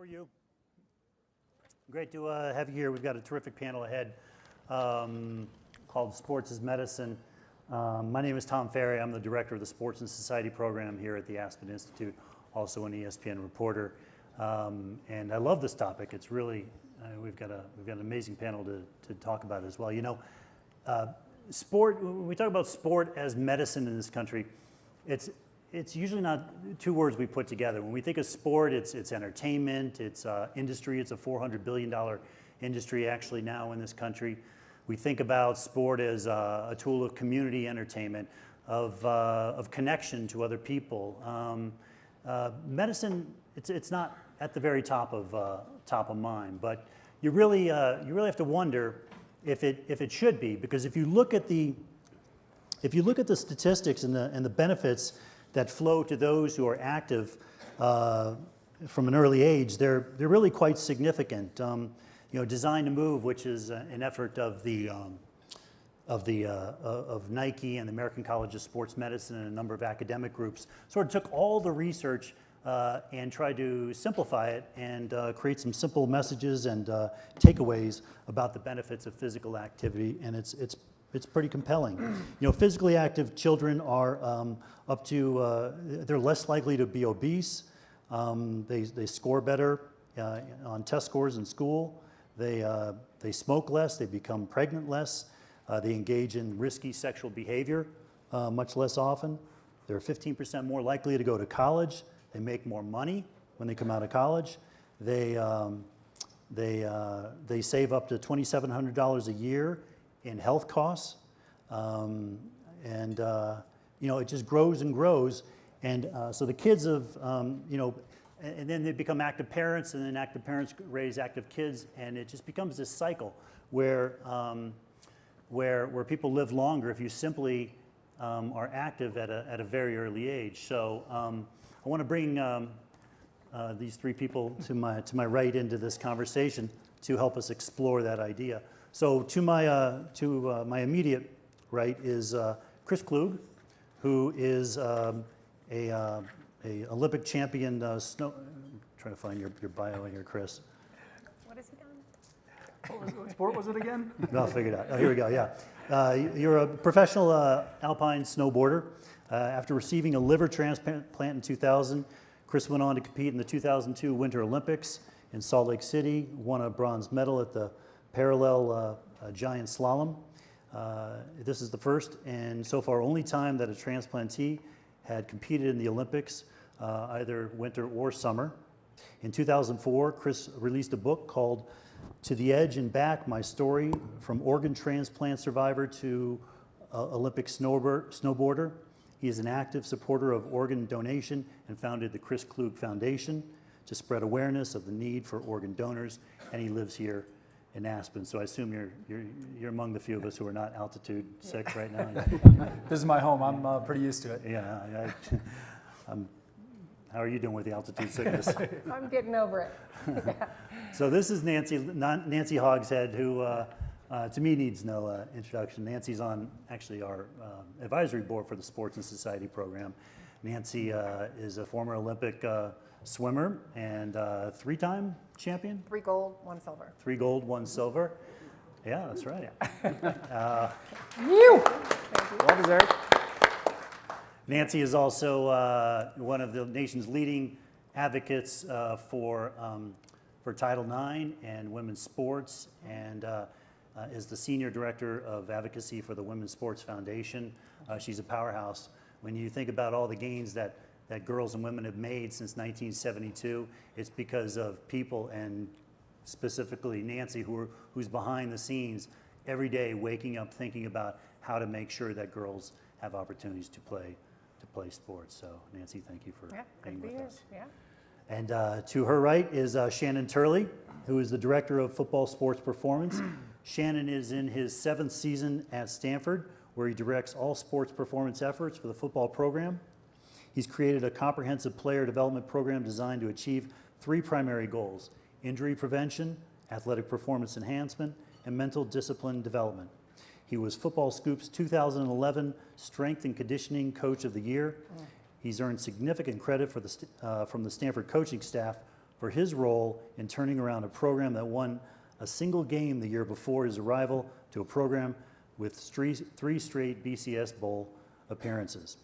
are you? Great to have you here. We've got a terrific panel ahead called Sports as Medicine. My name is Tom Farrey. I'm the director of the Sports and Society program here at the Aspen Institute, also an ESPN reporter. And I love this topic. It's really, we've got an amazing panel to talk about it as well. You know, sport, when we talk about sport as medicine in this country, it's usually not two words we put together. When we think of sport, it's entertainment, it's industry. It's a $400 billion industry actually now in this country. We think about sport as a tool of community entertainment, of connection to other people. Medicine, it's not at the very top of mind, but you really have to wonder if it should be, because if you look at the statistics and the benefits that flow to those who are active from an early age, they're really quite significant. You know, Design to Move, which is an effort of Nike and the American College of Sports Medicine and a number of academic groups, sort of took all the research and tried to simplify it and create some simple messages and takeaways about the benefits of physical activity, and it's pretty compelling. You know, physically active children are they're less likely to be obese. They score better on test scores in school. They smoke less. They become pregnant less. They engage in risky sexual behavior much less often. They're 15% more likely to go to college. They make more money when they come out of college. They save up to $2,700 a year in health costs, you know, it just grows and grows, and so the kids you know, and then they become active parents, and then active parents raise active kids, and it just becomes this cycle where people live longer if you simply are active at a very early age. So I want to bring these three people to my right into this conversation to help us explore that idea. So to my immediate right is Chris Klug, who is a Olympic champion snow. I'm trying to find your bio in here, Chris. What has he done? What sport was it again? No, I'll figure it out. Oh, here we go. Yeah, you're a professional alpine snowboarder. After receiving a liver transplant in 2000, Chris went on to compete in the 2002 Winter Olympics in Salt Lake City. Won a bronze medal at the parallel giant slalom. This is the first and so far only time that a transplantee had competed in the Olympics, either winter or summer. In 2004, Chris released a book called To the Edge and Back, My Story from Organ Transplant Survivor to Olympic Snowboarder. He is an active supporter of organ donation and founded the Chris Klug Foundation to spread awareness of the need for organ donors, and he lives here in Aspen. So I assume you're among the few of us who are not altitude sick right now. This is my home. I'm pretty used to it. Yeah. How are you doing with the altitude sickness? I'm getting over it. Yeah. So this is Nancy Hogshead, who to me needs no introduction. Nancy's on actually our advisory board for the Sports and Society program. Nancy is a former Olympic swimmer and three-time champion. 3 gold, 1 silver. 3 gold, 1 silver. Yeah, that's right. You! Well deserved. Nancy is also one of the nation's leading advocates for Title IX and women's sports, and is the senior director of advocacy for the Women's Sports Foundation. She's a powerhouse. When you think about all the gains that girls and women have made since 1972, it's because of people, and specifically Nancy, who's behind the scenes every day, waking up thinking about how to make sure that girls have opportunities to play sports. So Nancy, thank you for being with us. Yeah. And to her right is Shannon Turley, who is the director of football sports performance. Shannon is in his 7th season at Stanford, where he directs all sports performance efforts for the football program. He's created a comprehensive player development program designed to achieve 3 primary goals: injury prevention, athletic performance enhancement, and mental discipline development. He was Football Scoop's 2011 Strength and Conditioning Coach of the Year. He's earned significant credit from the Stanford coaching staff for his role in turning around a program that won a single game the year before his arrival to a program with three straight BCS Bowl appearances.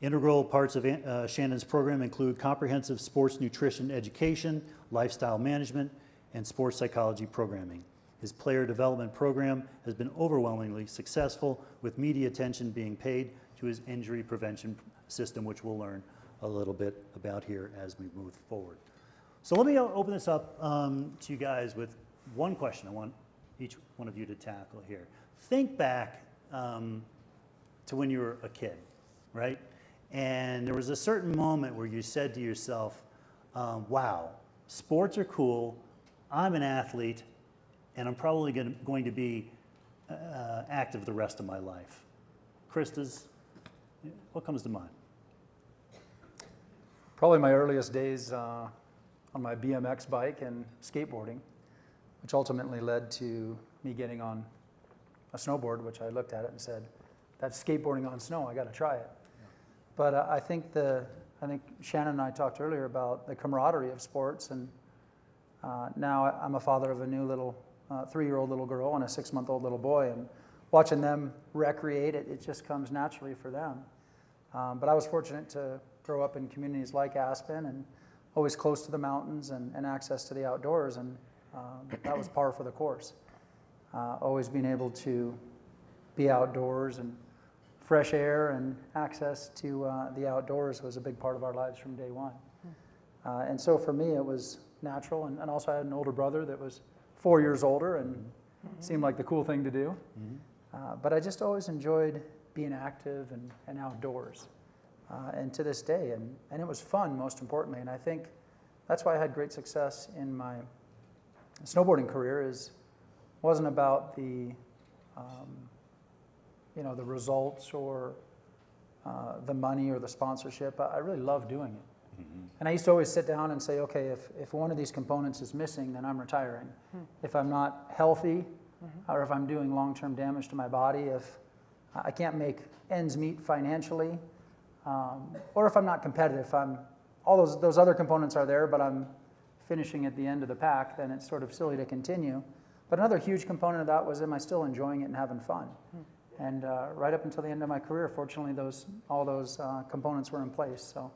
Integral parts of Shannon's program include comprehensive sports nutrition education, lifestyle management, and sports psychology programming. His player development program has been overwhelmingly successful, with media attention being paid to his injury prevention system, which we'll learn a little bit about here as we move forward. So let me open this up to you guys with one question I want each one of you to tackle here. Think back to when you were a kid, right? And there was a certain moment where you said to yourself, wow, sports are cool, I'm an athlete, and I'm probably going to be active the rest of my life. Krista's, what comes to mind? Probably my earliest days on my BMX bike and skateboarding, which ultimately led to me getting on a snowboard, which I looked at it and said, that's skateboarding on snow, I got to try it. Yeah. But I think Shannon and I talked earlier about the camaraderie of sports, and now I'm a father of a new little 3-year-old little girl and a 6-month-old little boy, and watching them recreate it just comes naturally for them. But I was fortunate to grow up in communities like Aspen and always close to the mountains and access to the outdoors, and that was par for the course. Always being able to be outdoors and fresh air and access to the outdoors was a big part of our lives from day one. And so for me, it was natural, and also I had an older brother that was 4 years older and seemed like the cool thing to do. But I just always enjoyed being active and outdoors, and to this day, and it was fun, most importantly, and I think that's why I had great success in my snowboarding career. Wasn't about the the results or the money or the sponsorship. I really loved doing it. And I used to always sit down and say, okay, if one of these components is missing, then I'm retiring. If I'm not healthy, or if I'm doing long-term damage to my body, if I can't make ends meet financially, or if I'm not competitive, all those other components are there, but I'm finishing at the end of the pack, then it's sort of silly to continue. But another huge component of that was, am I still enjoying it and having fun? And right up until the end of my career, fortunately, all those components were in place. So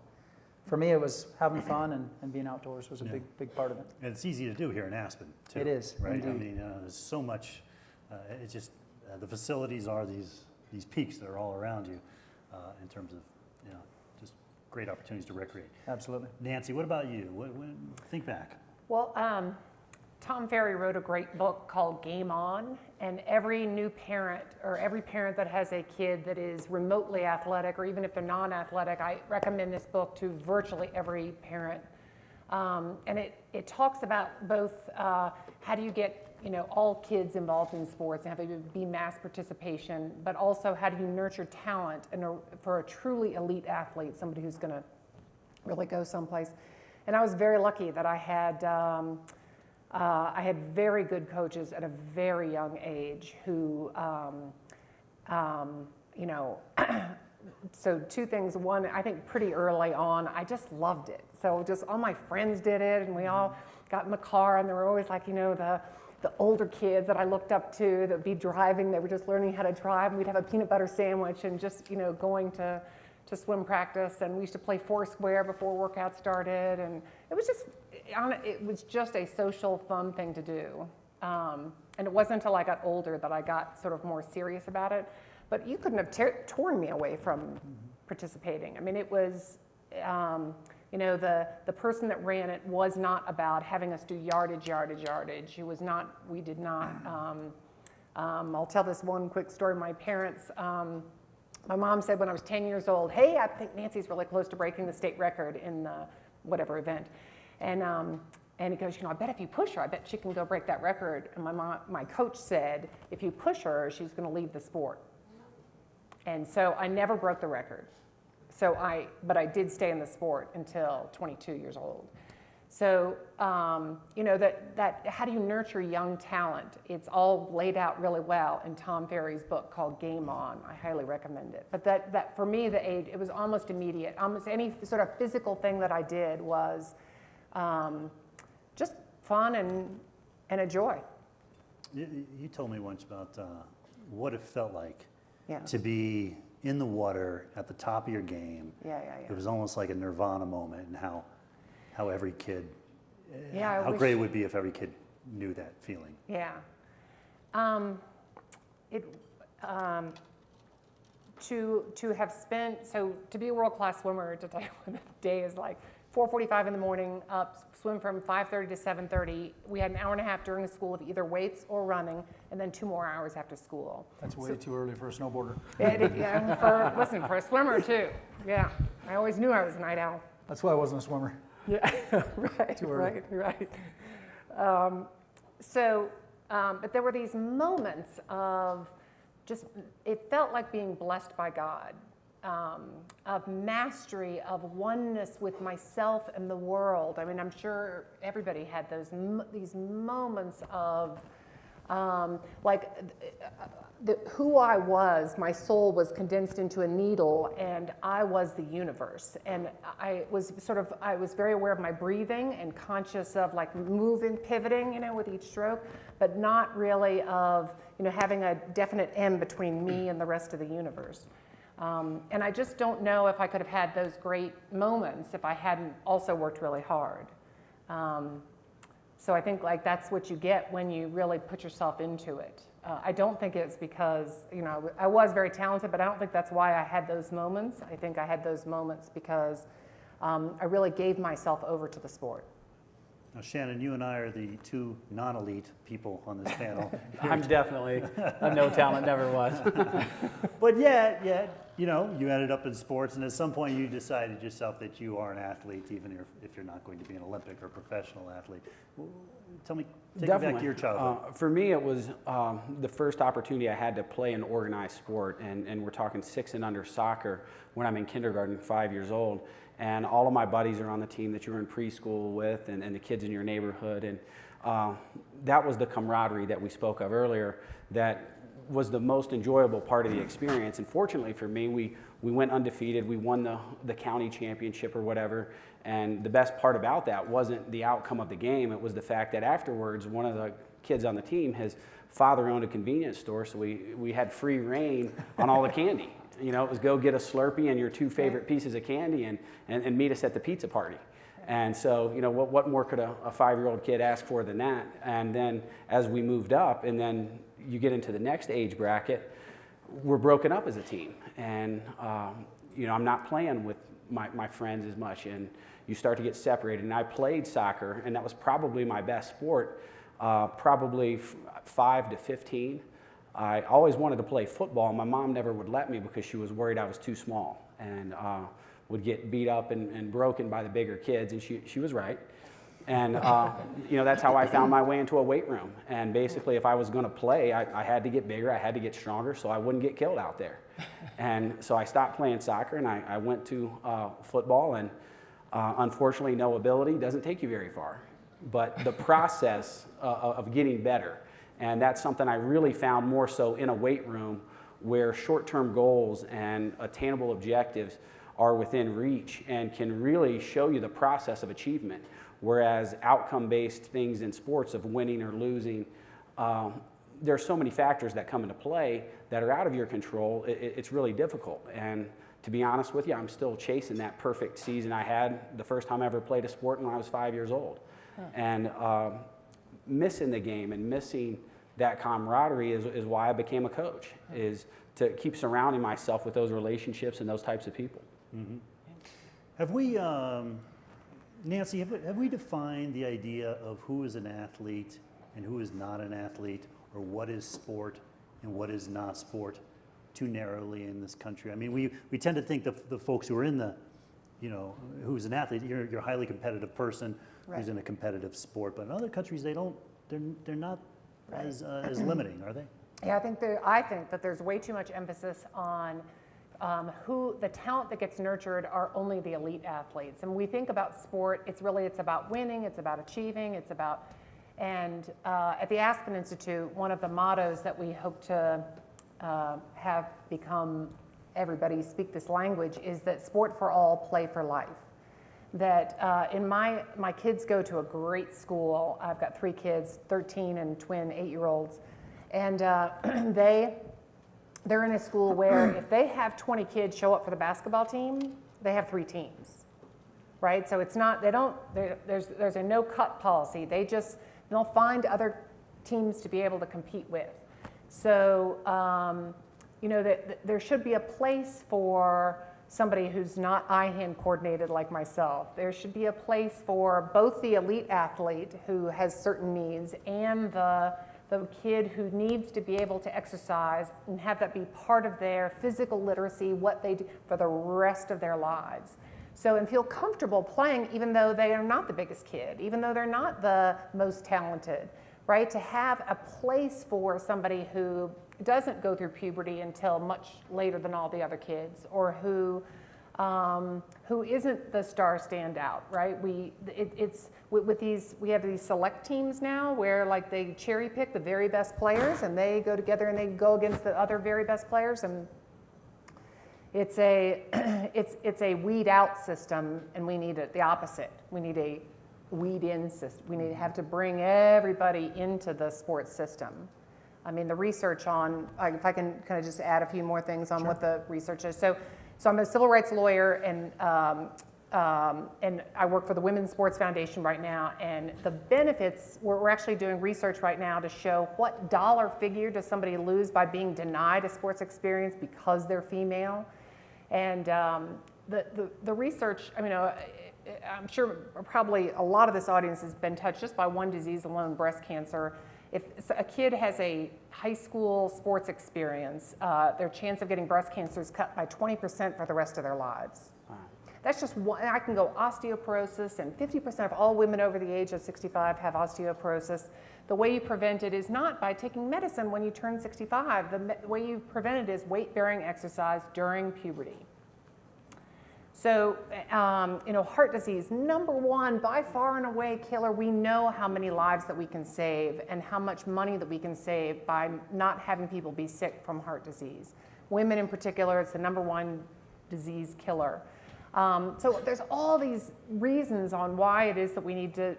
for me, it was having fun and being outdoors was a big part of it. And it's easy to do here in Aspen, too. It is, right? indeed. I mean, there's so much. It's just the facilities are these peaks that are all around you, in terms of just great opportunities to recreate. Absolutely. Nancy, what about you? Think back. Well, Tom Farrey wrote a great book called Game On, and every new parent or every parent that has a kid that is remotely athletic, or even if they're non-athletic, I recommend this book to virtually every parent. And it talks about both how do you get all kids involved in sports and have it be mass participation, but also how do you nurture talent for a truly elite athlete, somebody who's going to really go someplace. And I was very lucky that I had very good coaches at a very young age who, so two things. One, I think pretty early on, I just loved it. So just all my friends did it, and we all got in the car, and there were always the older kids that I looked up to that would be driving. They were just learning how to drive, and we'd have a peanut butter sandwich and just, going to swim practice, and we used to play Foursquare before workout started, and it was just a social fun thing to do. And it wasn't until I got older that I got sort of more serious about it. But you couldn't have torn me away from participating. I mean, it was, the person that ran it was not about having us do yardage. It was not, we did not. I'll tell this one quick story. My parents, my mom said when I was 10 years old, hey, I think Nancy's really close to breaking the state record in the whatever event. And he goes, I bet if you push her, I bet she can go break that record. And my coach said, if you push her, she's going to leave the sport. And so I never broke the record. But I did stay in the sport until 22 years old. So, that how do you nurture young talent? It's all laid out really well in Tom Farrey's book called Game On. I highly recommend it. But that for me, the age, it was almost immediate. Almost any sort of physical thing that I did was just fun and a joy. You told me once about what it felt like Yeah. to be in the water at the top of your game. Yeah. It was almost like a nirvana moment, and how every kid, Yeah, I how wish- great it would be if every kid knew that feeling. Yeah. To have spent, so to be a world-class swimmer, to tell you what the day is like, 4:45 in the morning, up, swim from 5:30 to 7:30. We had an hour and a half during the school of either weights or running, and then 2 more hours after school. That's way too early for a snowboarder. Yeah, listen, for a swimmer too. Yeah, I always knew I was a night owl. That's why I wasn't a swimmer. Yeah, right, Too early. right. But there were these moments of just, it felt like being blessed by God, of mastery, of oneness with myself and the world. I mean, I'm sure everybody had these moments of, who I was, my soul was condensed into a needle, and I was the universe. And I was very aware of my breathing and conscious of like moving, pivoting, with each stroke, but not really of, having a definite M between me and the rest of the universe. And I just don't know if I could have had those great moments if I hadn't also worked really hard. So I think like that's what you get when you really put yourself into it. I don't think it's because, I was very talented, but I don't think that's why I had those moments. I think I had those moments because I really gave myself over to the sport. Now, Shannon, you and I are the two non-elite people on this panel. I'm definitely a no talent, never was. But yeah, you ended up in sports, and at some point you decided yourself that you are an athlete, even if you're not going to be an Olympic or professional athlete. Tell me, take me back to your childhood. For me, it was the first opportunity I had to play an organized sport, and we're talking 6 and under soccer when I'm in kindergarten, 5 years old. And all of my buddies are on the team that you were in preschool with, and the kids in your neighborhood. And that was the camaraderie that we spoke of earlier that was the most enjoyable part of the experience. And fortunately for me, we went undefeated. We won the county championship or whatever. And the best part about that wasn't the outcome of the game. It was the fact that afterwards, one of the kids on the team, his father owned a convenience store, so we had free reign on all the candy. It was go get a Slurpee and your 2 favorite pieces of candy and meet us at the pizza party. And so, what more could a 5-year-old kid ask for than that? And then as we moved up, and then you get into the next age bracket, we're broken up as a team. And, I'm not playing with my friends as much, and you start to get separated. And I played soccer, and that was probably my best sport, probably 5 to 15. I always wanted to play football. My mom never would let me because she was worried I was too small and would get beat up and broken by the bigger kids, and she was right. And that's how I found my way into a weight room. And basically, if I was going to play, I had to get bigger, I had to get stronger, so I wouldn't get killed out there. And so I stopped playing soccer, and I went to football, and unfortunately, no ability doesn't take you very far. But the process of getting better, and that's something I really found more so in a weight room where short-term goals and attainable objectives are within reach and can really show you the process of achievement. Whereas outcome-based things in sports of winning or losing, there are so many factors that come into play that are out of your control. It's really difficult. And to be honest with you, I'm still chasing that perfect season I had the first time I ever played a sport when I was 5 years old. Huh. And missing the game and missing that camaraderie is why I became a coach, is to keep surrounding myself with those relationships and those types of people. Mm-hmm. Have we, Nancy, have we defined the idea of who is an athlete and who is not an athlete, or what is sport and what is not sport, too narrowly in this country? I mean, we tend to think the folks who are in the, who's an athlete, you're a highly competitive person who's in a competitive sport, but in other countries they're not as limiting, are they? Yeah, I think that there's way too much emphasis on who the talent that gets nurtured are only the elite athletes. And when we think about sport, it's about winning, it's about achieving, and at the Aspen Institute, one of the mottos that we hope to have become everybody speak this language is that sport for all, play for life. that in my kids go to a great school. I've got 3 kids, 13 and twin 8-year-olds, and they're in a school where if they have 20 kids show up for the basketball team, they have 3 teams, right? So it's not, there's a no cut policy. They'll find other teams to be able to compete with. So, you know, there should be a place for somebody who's not eye-hand coordinated like myself. There should be a place for both the elite athlete who has certain needs and the kid who needs to be able to exercise and have that be part of their physical literacy, what they do for the rest of their lives. So, and feel comfortable playing even though they are not the biggest kid, even though they're not the most talented, right? To have a place for somebody who doesn't go through puberty until much later than all the other kids, or who isn't the star standout, right? We have these select teams now where like they cherry pick the very best players and they go together and they go against the other very best players, and it's a weed out system, and we need the opposite. We need a weed in system. We need to have to bring everybody into the sports system. I mean, the research on, if I can kind of just add a few more things on what the research is. So I'm a civil rights lawyer, and I work for the Women's Sports Foundation right now, and the benefits, we're actually doing research right now to show what dollar figure does somebody lose by being denied a sports experience because they're female. And the research, I mean, I'm sure probably a lot of this audience has been touched just by one disease alone, breast cancer. If a kid has a high school sports experience, their chance of getting breast cancer is cut by 20% for the rest of their lives. Wow. That's just one. I can go osteoporosis, and 50% of all women over the age of 65 have osteoporosis. The way you prevent it is not by taking medicine when you turn 65. The way you prevent it is weight-bearing exercise during puberty. So, you know, heart disease, #1, by far and away killer. We know how many lives that we can save and how much money that we can save by not having people be sick from heart disease. Women in particular, it's the #1 disease killer. So there's all these reasons on why it is that we need to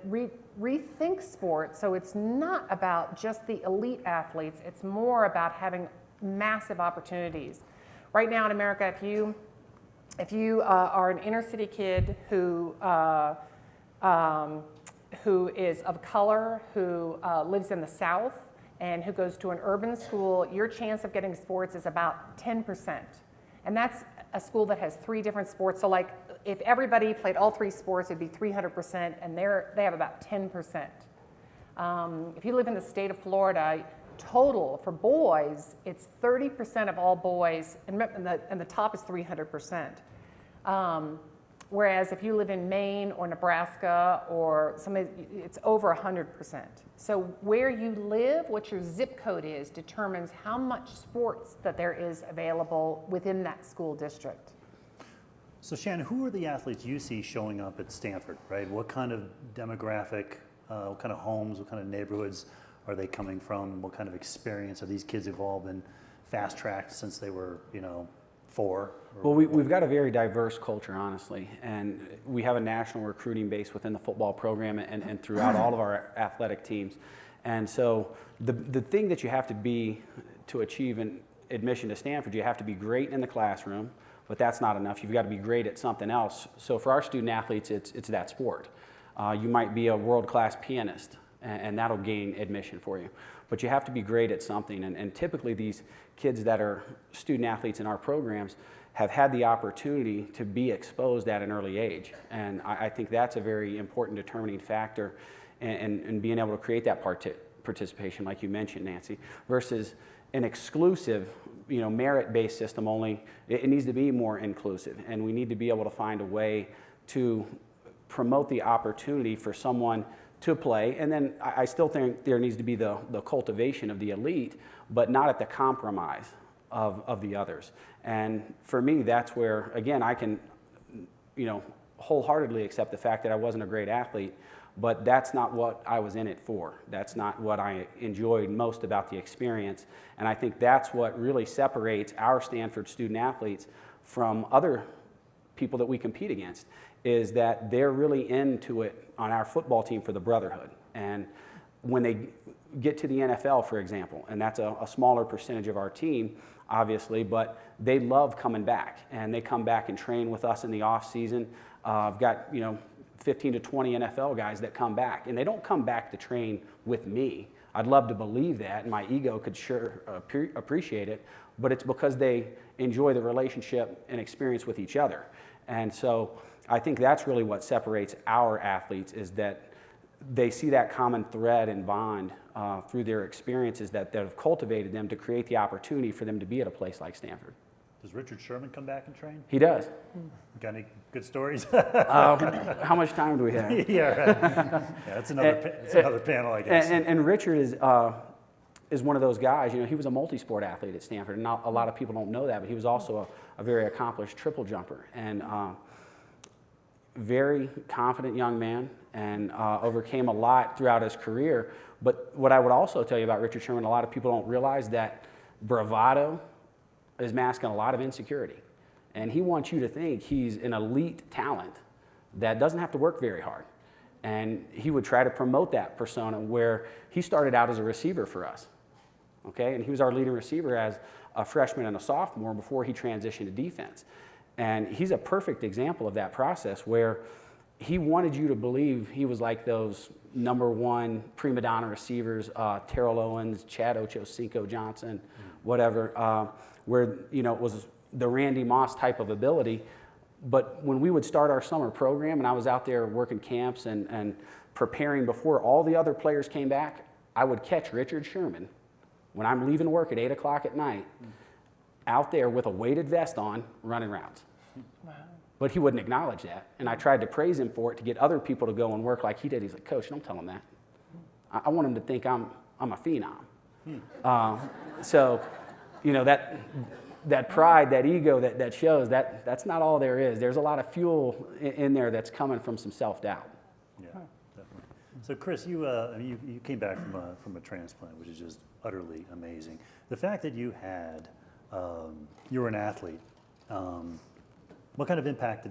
rethink sport. So it's not about just the elite athletes. It's more about having massive opportunities. Right now in America, if you are an inner city kid who is of color, who lives in the South, and who goes to an urban school, your chance of getting sports is about 10%. And that's a school that has 3 different sports. So like if everybody played all 3 sports, it'd be 300%, and they have about 10%. If you live in the state of Florida, total for boys, it's 30% of all boys, and the top is 300%. Whereas if you live in Maine or Nebraska or it's over 100%. So where you live, what your zip code is, determines how much sports that there is available within that school district. So Shannon, who are the athletes you see showing up at Stanford, right? What kind of demographic, what kind of homes, what kind of neighborhoods are they coming from? What kind of experience have these kids evolved and fast-tracked since they were, 4? Well, we've got a very diverse culture, honestly, and we have a national recruiting base within the football program and throughout all of our athletic teams. And so the thing that you have to be to achieve an admission to Stanford, you have to be great in the classroom, but that's not enough. You've got to be great at something else. So for our student athletes, it's that sport. You might be a world-class pianist, and that'll gain admission for you. But you have to be great at something, and typically these kids that are student athletes in our programs have had the opportunity to be exposed at an early age. And I think that's a very important determining factor in being able to create that participation, like you mentioned, Nancy, versus an exclusive, merit-based system only. It needs to be more inclusive, and we need to be able to find a way to promote the opportunity for someone to play. And then I still think there needs to be the cultivation of the elite, but not at the compromise of the others. And for me, that's where, again, I can, wholeheartedly accept the fact that I wasn't a great athlete, but that's not what I was in it for. That's not what I enjoyed most about the experience. And I think that's what really separates our Stanford student athletes from other people that we compete against, is that they're really into it on our football team for the brotherhood. And when they get to the NFL, for example, and that's a smaller percentage of our team, obviously, but they love coming back, and they come back and train with us in the off season. I've got 15 to 20 NFL guys that come back, and they don't come back to train with me. I'd love to believe that, and my ego could sure appreciate it, but it's because they enjoy the relationship and experience with each other. And so I think that's really what separates our athletes, is that they see that common thread and bond through their experiences that have cultivated them to create the opportunity for them to be at a place like Stanford. Does Richard Sherman come back and train? He does. Got any good stories? How much time do we have? Yeah, right. Yeah, that's another panel, I guess. And Richard is one of those guys. He was a multi-sport athlete at Stanford, and not a lot of people don't know that, but he was also a very accomplished triple jumper, and very confident young man, and overcame a lot throughout his career. But what I would also tell you about Richard Sherman, a lot of people don't realize that bravado is masking a lot of insecurity. And he wants you to think he's an elite talent that doesn't have to work very hard. And he would try to promote that persona, where he started out as a receiver for us. Okay, and he was our leading receiver as a freshman and a sophomore before he transitioned to defense. And he's a perfect example of that process, where he wanted you to believe he was like those #1 prima donna receivers, Terrell Owens, Chad Ochocinco Johnson, whatever, where it was the Randy Moss type of ability. But when we would start our summer program, and I was out there working camps and preparing before all the other players came back, I would catch Richard Sherman when I'm leaving work at 8 o'clock at night, out there with a weighted vest on, running routes. Wow. But he wouldn't acknowledge that. And I tried to praise him for it to get other people to go and work like he did. He's like, Coach, don't tell him that. I want him to think I'm a phenom. So, that pride, that ego that shows, that's not all there is. There's a lot of fuel in there that's coming from some self-doubt. Yeah, definitely. So Chris, you came back from a transplant, which is just utterly amazing. The fact that you were an athlete, what kind of impact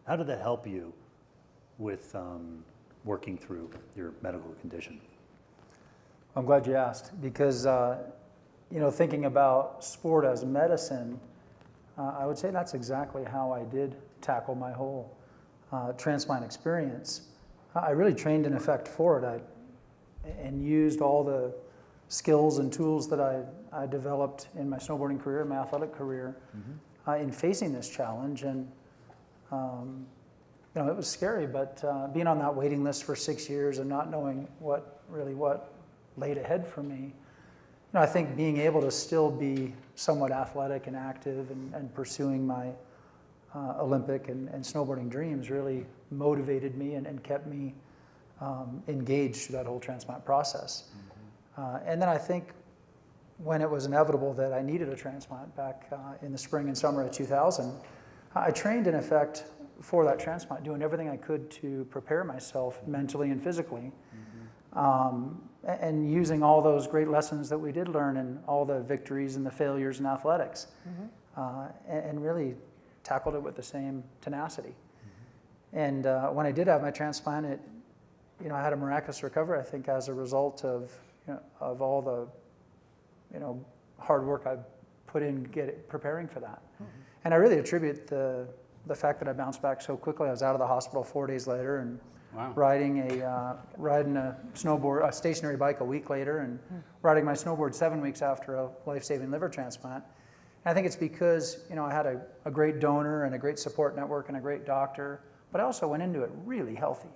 how did that help you with working through your medical condition? I'm glad you asked, because thinking about sport as medicine, I would say that's exactly how I did tackle my whole transplant experience. I really trained in effect for it, and used all the skills and tools that I developed in my snowboarding career, my athletic career, in facing this challenge. And it was scary, but being on that waiting list for 6 years and not knowing what laid ahead for me, I think being able to still be somewhat athletic and active and pursuing my Olympic and snowboarding dreams really motivated me and kept me engaged through that whole transplant process. And then I think when it was inevitable that I needed a transplant back in the spring and summer of 2000, I trained in effect for that transplant, doing everything I could to prepare myself mentally and physically. And using all those great lessons that we did learn, and all the victories and the failures in athletics, and really tackled it with the same tenacity. And when I did have my transplant, I had a miraculous recovery, I think, as a result of all the hard work I put in preparing for that. And I really attribute the fact that I bounced back so quickly. I was out of the hospital 4 days later, and Wow. riding a snowboard, a stationary bike a week later, and riding my snowboard 7 weeks after a life-saving liver transplant. And I think it's because I had a great donor and a great support network and a great doctor, but I also went into it really healthy.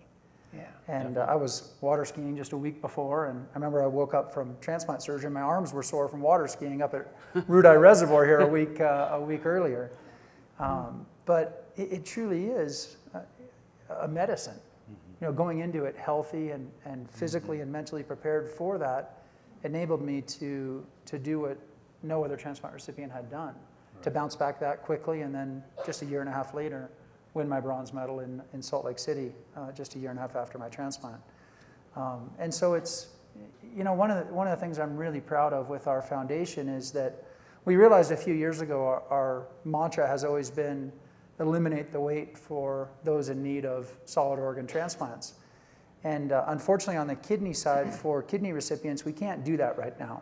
Yeah. And I was water skiing just a week before, and I remember I woke up from transplant surgery, my arms were sore from water skiing up at Rudai Reservoir here a week earlier. But it truly is a medicine. Going into it healthy and physically and mentally prepared for that enabled me to do what no other transplant recipient had done, to bounce back that quickly, and then just a year and a half later, win my bronze medal in Salt Lake City, just a year and a half after my transplant. And so it's, one of the things I'm really proud of with our foundation is that we realized a few years ago our mantra has always been eliminate the wait for those in need of solid organ transplants. And unfortunately, on the kidney side, for kidney recipients, we can't do that right now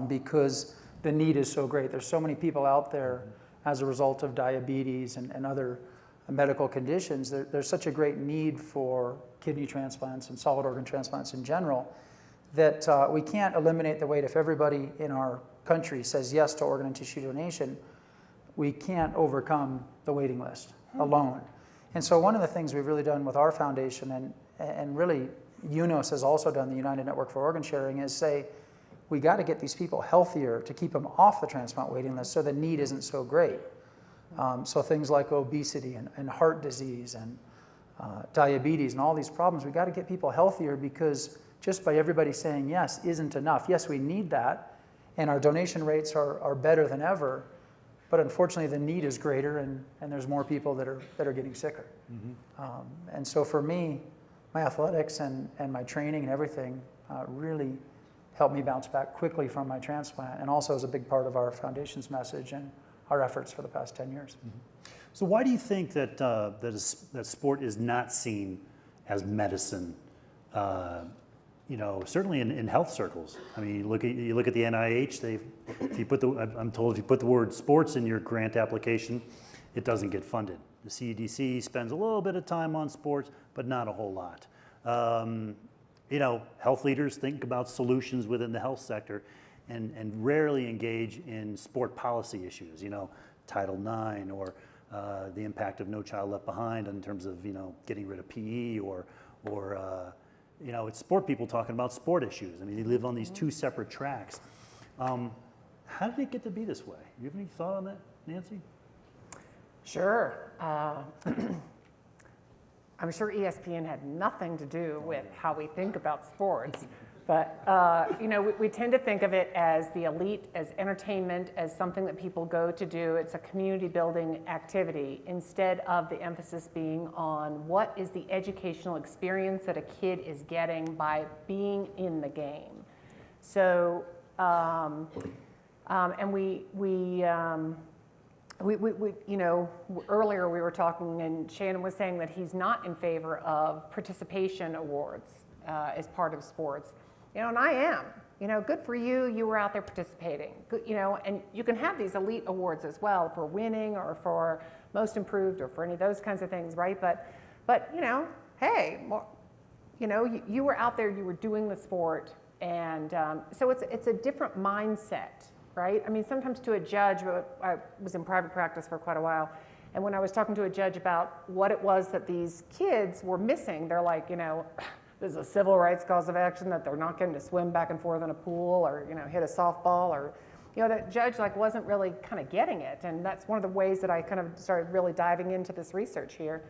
because the need is so great. There's so many people out there as a result of diabetes and other medical conditions. There's such a great need for kidney transplants and solid organ transplants in general that we can't eliminate the wait. If everybody in our country says yes to organ and tissue donation, we can't overcome the waiting list alone. And so one of the things we've really done with our foundation, and really UNOS has also done, the United Network for Organ Sharing, is say, we got to get these people healthier to keep them off the transplant waiting list so the need isn't so great. So things like obesity and heart disease and diabetes and all these problems, we got to get people healthier, because just by everybody saying yes isn't enough. Yes, we need that, and our donation rates are better than ever, but unfortunately the need is greater, and there's more people that are getting sicker. And so for me, my athletics and my training and everything really helped me bounce back quickly from my transplant, and also is a big part of our foundation's message and our efforts for the past 10 years. So why do you think that that sport is not seen as medicine? Certainly in health circles. I mean, you look at the NIH. I'm told if you put the word sports in your grant application, it doesn't get funded. The CDC spends a little bit of time on sports, but not a whole lot. Health leaders think about solutions within the health sector, and rarely engage in sport policy issues. Title IX or the impact of No Child Left Behind in terms of getting rid of PE or it's sport people talking about sport issues. I mean, they live on these two separate tracks. How did it get to be this way? You have any thought on that, Nancy? Sure. I'm sure ESPN had nothing to do with how we think about sports, but we tend to think of it as the elite, as entertainment, as something that people go to do. It's a community building activity, instead of the emphasis being on what is the educational experience that a kid is getting by being in the game. So, and we earlier we were talking, and Shannon was saying that he's not in favor of participation awards as part of sports. And I am. Good for you. You were out there participating. Good, and you can have these elite awards as well for winning or for most improved or for any of those kinds of things, right? But hey, you were out there. You were doing the sport, and so it's a different mindset. Right? I mean, sometimes to a judge, I was in private practice for quite a while, and when I was talking to a judge about what it was that these kids were missing, they're like, there's a civil rights cause of action that they're not getting to swim back and forth in a pool or, hit a softball, or, that judge wasn't really kind of getting it. And that's one of the ways that I kind of started really diving into this research here,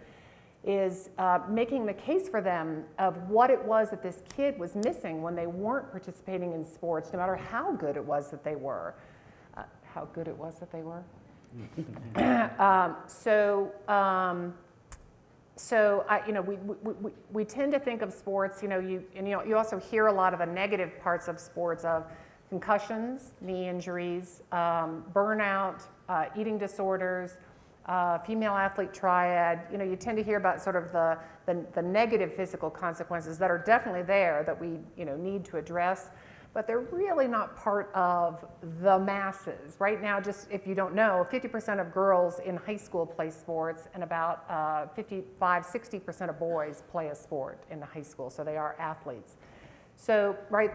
is making the case for them of what it was that this kid was missing when they weren't participating in sports, no matter how good it was that they were. We tend to think of sports, you also hear a lot of the negative parts of sports, of concussions, knee injuries, burnout, eating disorders, female athlete triad. You tend to hear about sort of the negative physical consequences that are definitely there that we need to address, but they're really not part of the masses. Right now, just if you don't know, 50% of girls in high school play sports, and about 55-60% of boys play a sport in the high school, so they are athletes. So, right,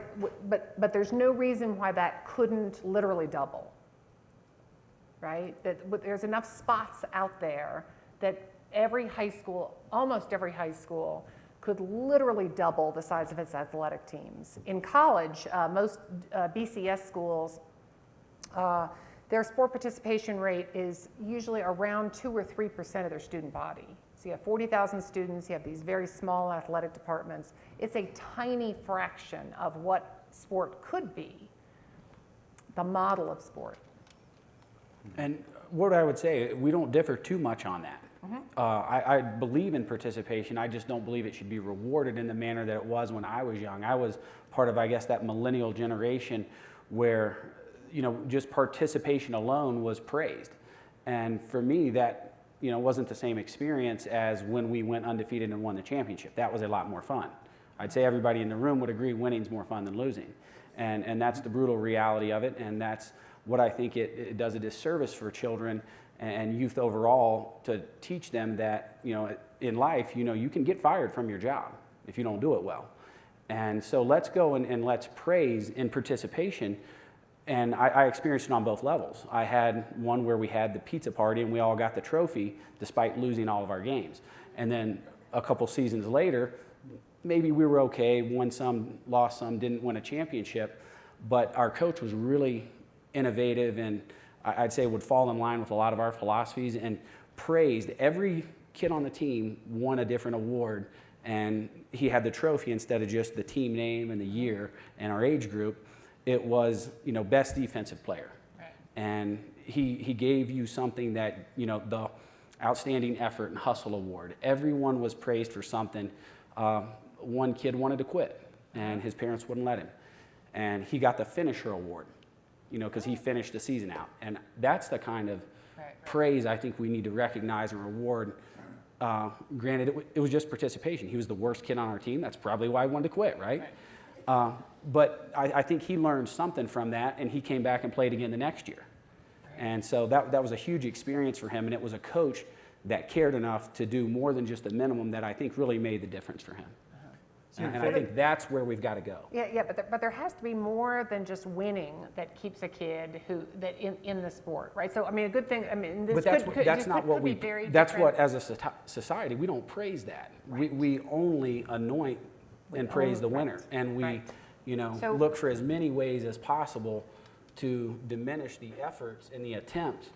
but there's no reason why that couldn't literally double. Right? That there's enough spots out there that every high school, almost every high school, could literally double the size of its athletic teams. In college, most BCS schools, their sport participation rate is usually around 2 or 3% of their student body. So you have 40,000 students, you have these very small athletic departments. It's a tiny fraction of what sport could be, the model of sport. And what I would say, we don't differ too much on that. I believe in participation. I just don't believe it should be rewarded in the manner that it was when I was young. I was part of, I guess, that millennial generation where, just participation alone was praised. And for me, that wasn't the same experience as when we went undefeated and won the championship. That was a lot more fun. I'd say everybody in the room would agree winning's more fun than losing. And that's the brutal reality of it, and that's what I think it does a disservice for children and youth overall to teach them that, in life, you can get fired from your job if you don't do it well. And so let's go and let's praise in participation. And I experienced it on both levels. I had one where we had the pizza party and we all got the trophy despite losing all of our games. And then a couple seasons later, maybe we were okay, won some, lost some, didn't win a championship, but our coach was really innovative and I'd say would fall in line with a lot of our philosophies and praised every kid on the team won a different award, and he had the trophy instead of just the team name and the year and our age group. It was, best defensive player. Right. And he gave you something that, the outstanding effort and hustle award. Everyone was praised for something. One kid wanted to quit and his parents wouldn't let him. And he got the finisher award, because he finished the season out. And that's the kind of praise I think we need to recognize and reward. Granted, it was just participation. He was the worst kid on our team. That's probably why he wanted to quit, right? But I think he learned something from that, and he came back and played again the next year. And so that was a huge experience for him, and it was a coach that cared enough to do more than just the minimum that I think really made the difference for him. And I think that's where we've got to go. Yeah, but there has to be more than just winning that keeps a kid in the sport, right? So, a good thing, this could be very that's different. what, as a society, we don't praise that. Right. We only anoint and praise the winner. And we, look for as many ways as possible to diminish the efforts and the attempts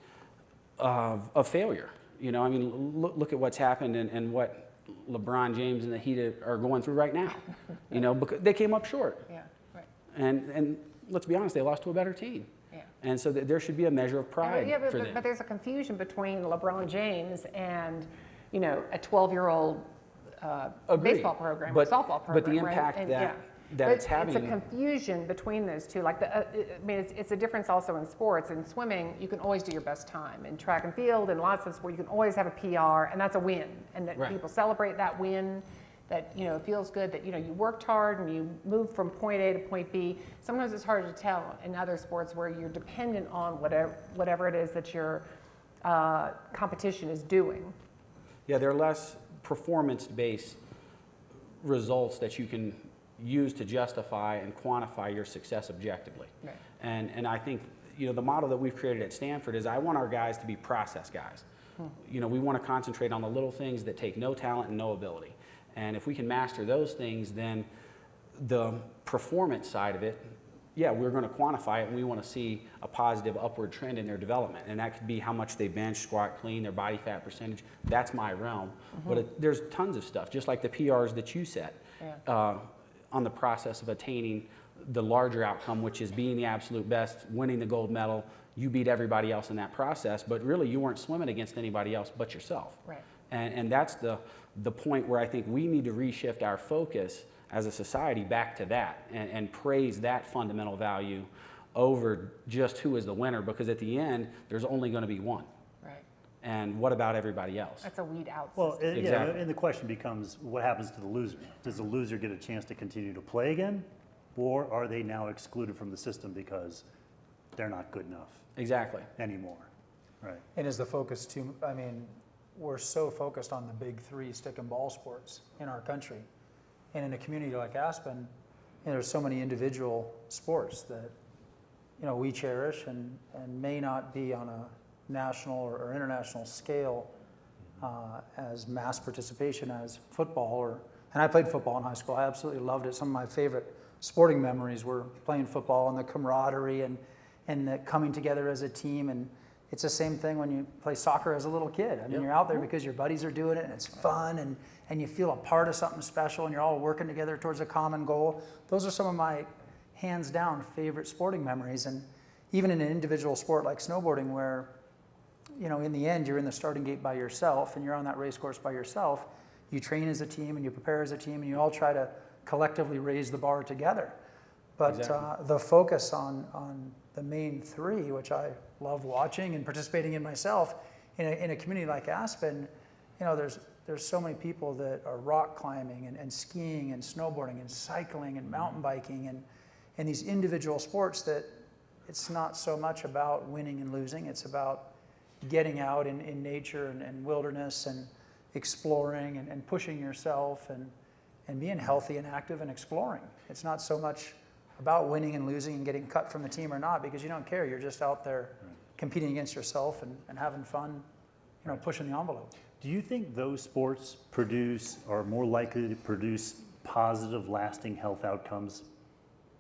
of failure. Look at what's happened and what LeBron James and the Heat are going through right now. Because they came up short. Yeah, right. And let's be honest, they lost to a better team. Yeah. And so there should be a measure of pride for them. But there's a confusion between LeBron James and, a 12-year-old baseball program or softball program. But the impact right? that it's having. It's a confusion between those two. Like it's a difference also in sports. In swimming, you can always do your best time. In track and field and lots of sports, you can always have a PR, and that's a win. And that people celebrate that win. That it feels good that you worked hard and you moved from point A to point B. Sometimes it's hard to tell in other sports where you're dependent on whatever it is that your competition is doing. Yeah, there are less performance-based results that you can use to justify and quantify your success objectively. Right. And I think the model that we've created at Stanford is I want our guys to be process guys. We want to concentrate on the little things that take no talent and no ability. And if we can master those things, then the performance side of it, we're going to quantify it, and we want to see a positive upward trend in their development. And that could be how much they bench, squat, clean, their body fat percentage. That's my realm. But there's tons of stuff, just like the PRs that you set. On the process of attaining the larger outcome, which is being the absolute best, winning the gold medal. You beat everybody else in that process, but really you weren't swimming against anybody else but yourself. Right. And that's the point where I think we need to reshift our focus as a society back to that and praise that fundamental value over just who is the winner, because at the end, there's only going to be one. Right. And what about everybody else? That's a weed out Well, system. Exactly. and the question becomes, what happens to the loser? Does the loser get a chance to continue to play again? Or are they now excluded from the system because they're not good enough Exactly. anymore? Right. And is the focus too, we're so focused on the big three stick and ball sports in our country. And in a community like Aspen, there's so many individual sports that, we cherish and may not be on a national or international scale as mass participation as football. And I played football in high school. I absolutely loved it. Some of my favorite sporting memories were playing football and the camaraderie and the coming together as a team. And it's the same thing when you play soccer as a little kid. You're out there because your buddies are doing it and it's fun and you feel a part of something special and you're all working together towards a common goal. Those are some of my hands down favorite sporting memories. And even in an individual sport like snowboarding where, in the end, you're in the starting gate by yourself and you're on that race course by yourself, you train as a team and you prepare as a team and you all try to collectively raise the bar together. But exactly. The focus on the main three, which I love watching and participating in myself, in a community like Aspen, you know, there's so many people that are rock climbing and skiing and snowboarding and cycling and mountain biking and these individual sports that it's not so much about winning and losing. It's about getting out in nature and wilderness and exploring and pushing yourself and being healthy and active and exploring. It's not so much about winning and losing and getting cut from the team or not, because you don't care. You're just out there competing against yourself and having fun, you know, pushing the envelope. Do you think those sports are more likely to produce positive, lasting health outcomes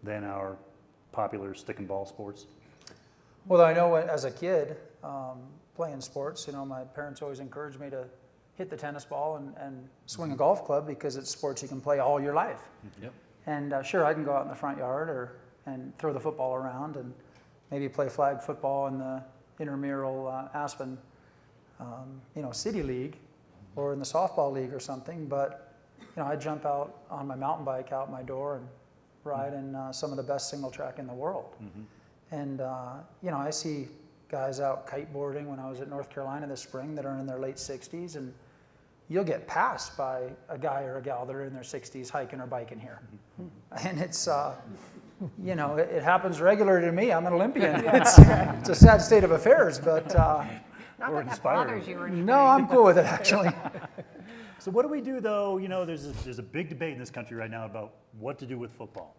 than our popular stick and ball sports? Well, I know as a kid, playing sports, you know, my parents always encouraged me to hit the tennis ball and swing a golf club, because it's sports you can play all your life. Yep. And sure, I can go out in the front yard and throw the football around and maybe play flag football in the intramural Aspen, you know, city league or in the softball league or something. But, you know, I jump out on my mountain bike out my door and ride in some of the best single track in the world. And, you know, I see guys out kiteboarding when I was at North Carolina this spring that are in their late 60s, and you'll get passed by a guy or a gal that are in their 60s hiking or biking here. And it's, you know, it happens regularly to me. I'm an Olympian. It's a sad state of affairs, but Not Or that inspiring. bothers you or anything. no, I'm cool with it, actually. So what do we do, though? You know, there's a big debate in this country right now about what to do with football,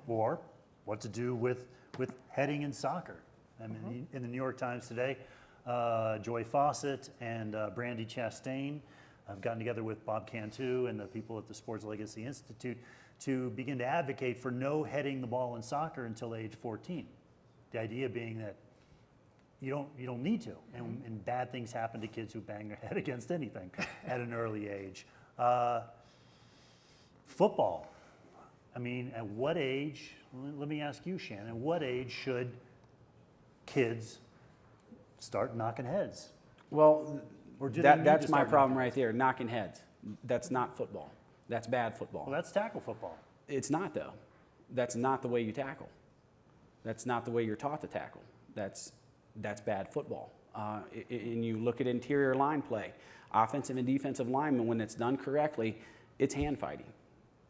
or what to do with heading in soccer. I mean, in the New York Times today, Joy Fawcett and Brandy Chastain have gotten together with Bob Cantu and the people at the Sports Legacy Institute to begin to advocate for no heading the ball in soccer until age 14. The idea being that you don't need to, and bad things happen to kids who bang their head against anything at an early age. Football. I mean, at what age? Let me ask you, Shannon. What age should kids start knocking heads? Well, Or do they need that's to my start problem knocking right there, knocking heads. That's not football. That's bad football. Well, that's tackle football. It's not, though. That's not the way you tackle. That's not the way you're taught to tackle. That's bad football. And you look at interior line play, offensive and defensive linemen, when it's done correctly, it's hand fighting.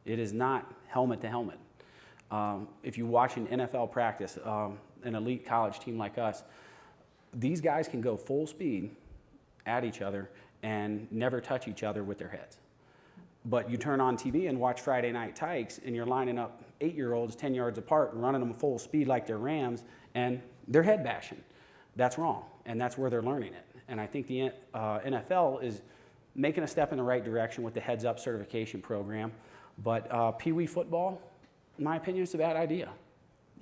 It is not helmet to helmet. If you watch an NFL practice, an elite college team like us, these guys can go full speed at each other and never touch each other with their heads. But you turn on TV and watch Friday Night Tykes, and you're lining up 8-year-olds 10 yards apart and running them full speed like they're Rams, and they're head bashing. That's wrong, and that's where they're learning it. And I think the NFL is making a step in the right direction with the Heads Up certification program. But Pee Wee football, in my opinion, is a bad idea.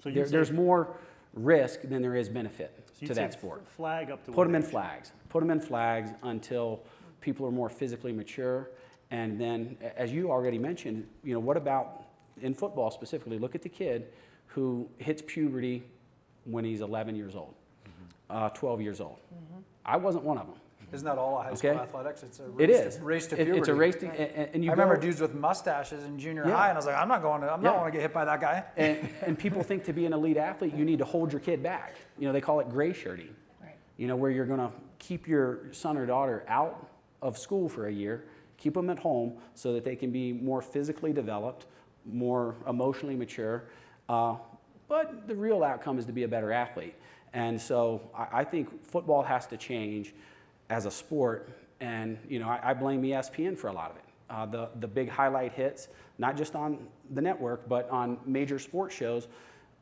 So you'd say- There's more risk than there is benefit So you'd to say that sport. Flag up to Put what them in age? flags. Put them in flags until people are more physically mature. And then, as you already mentioned, you know, what about in football specifically? Look at the kid who hits puberty when he's 11 years old, 12 years old. I wasn't one of them. Isn't that all high school Okay. athletics? It's a race It is. race to It- puberty. It's a race to, and you I remember go- dudes with mustaches in junior Yeah. high, and I was like, I'm not going to get hit by that guy. and people think to be an elite athlete, you need to hold your kid back. You know, they call it gray shirting. Right. You know, where you're going to keep your son or daughter out of school for a year, keep them at home so that they can be more physically developed, more emotionally mature. But the real outcome is to be a better athlete. And so I think football has to change as a sport. And, you know, I blame ESPN for a lot of it. The big highlight hits, not just on the network, but on major sports shows,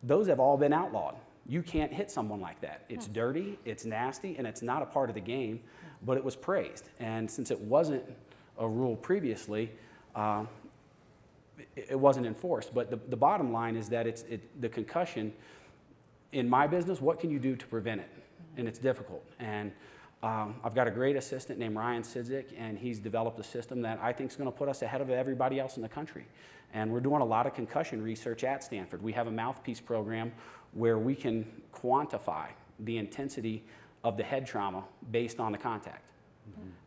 those have all been outlawed. You can't hit someone like that. It's dirty, it's nasty, and it's not a part of the game, but it was praised. And since it wasn't a rule previously, it wasn't enforced. But the bottom line is that the concussion, in my business, what can you do to prevent it? And it's difficult. And I've got a great assistant named Ryan Sidzik, and he's developed a system that I think is going to put us ahead of everybody else in the country. And we're doing a lot of concussion research at Stanford. We have a mouthpiece program where we can quantify the intensity of the head trauma based on the contact.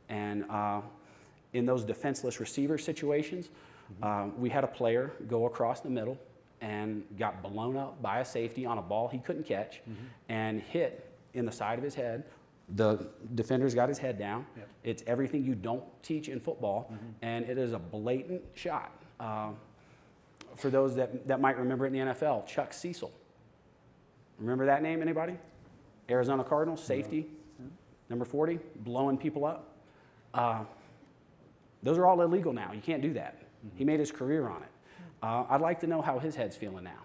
And in those defenseless receiver situations, we had a player go across the middle and got blown up by a safety on a ball he couldn't catch and hit in the side of his head The defender's got his head down. Yep. It's everything you don't teach in football, and it is a blatant shot. For those that might remember it in the NFL, Chuck Cecil. Remember that name, anybody? Arizona Cardinals, safety, number 40, blowing people up. Those are all illegal now. You can't do that. He made his career on it. I'd like to know how his head's feeling now.